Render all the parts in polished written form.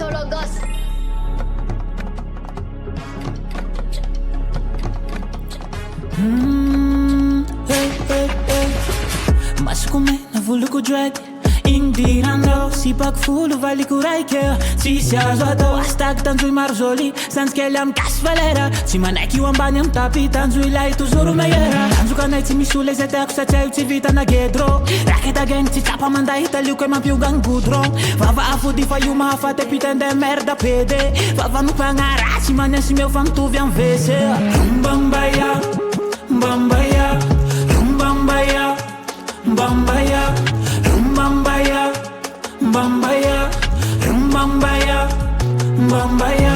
solo Gasy. Masoko mena voloko juede, idiranao Sipako folo valiko raike, tsisy azo atao. Hastag Tandroy maro jolie, Zandry kely amin'ny Gasy valeur. Tsy manaiky io ambany amin'ny tapy, tanjoy lahy toujours meilleur. Tanjokanay tsy misy olona izay tiako satria io tsy vitan'a gedro. Raike tageny tsy tsapa manday hitalioko mampiongan goudron. Vava afody fa io mahafaty putain de merde pede. Vava nompanaratsy manesy meo fa mitovy amin'ny WC. Mbambaya, mbambaya, mbambaya, mbambaya, mbambaya, mbambaya, mbambaya, mbambaya.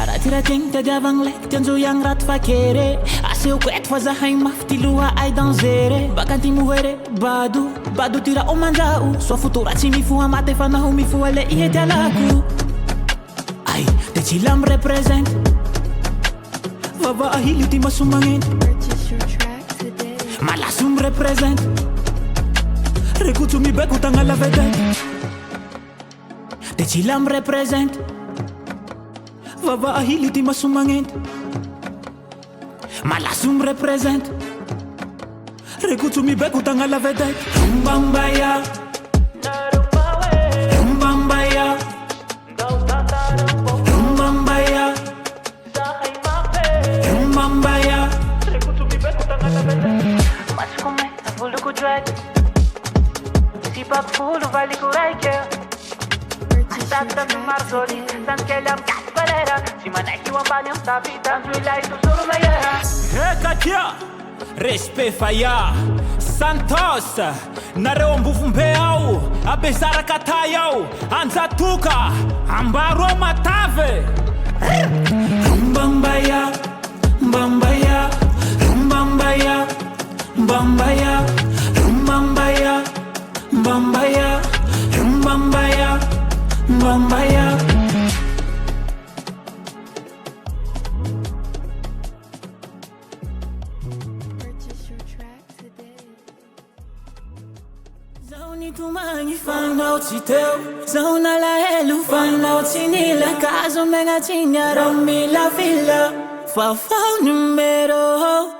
Araha-tirategny tadiavagny lay tianjoy agny raty fakere. Aseoko eto fa zahay mafy ty loha'ay dangeré. Baka antimo here bado tira aman-dra'o. Soa fotora tsy mifoha maty fa naho mifoha le ihety alako. Ay, de tsy la mi-reprezenty. Vava ahily ty maso magnenty. Malaso mi-reprezenty. Rekutsu mibeko tagna la vedette. De tsy la mi-reprezenty. Vava ahily ty maso magnenty. Malaso mi-reprezenty. Rekutsu mibeko tagna la vedette. Mbambaya, mbambaya, mbambaya, mbambaya. Rekutsu mibeko tagna la vedette. Masoko mena voloko juede, Sipako folo valiko raike. Hastag Tandroy maro jolie, Zandry kely amin'ny Gasy valeur. Tsy manaiky io ambany amin'ny tapy, tanjoy lahy toujours meilleur. Ekatia, respect faya, Santos, nareo ambofombe ao, abezara katay ao, anjatoka, ambaro matave. Mbambaya, mbambaya, mbambaya, mbambaya, mbambaya, mbambaya, mbambaya, mbambaya. Zaho nitomagny fanao tsy teo, zaho nalahelo fanao tsy nila. Kazo megna tsy niarao mila vila, fa fao numero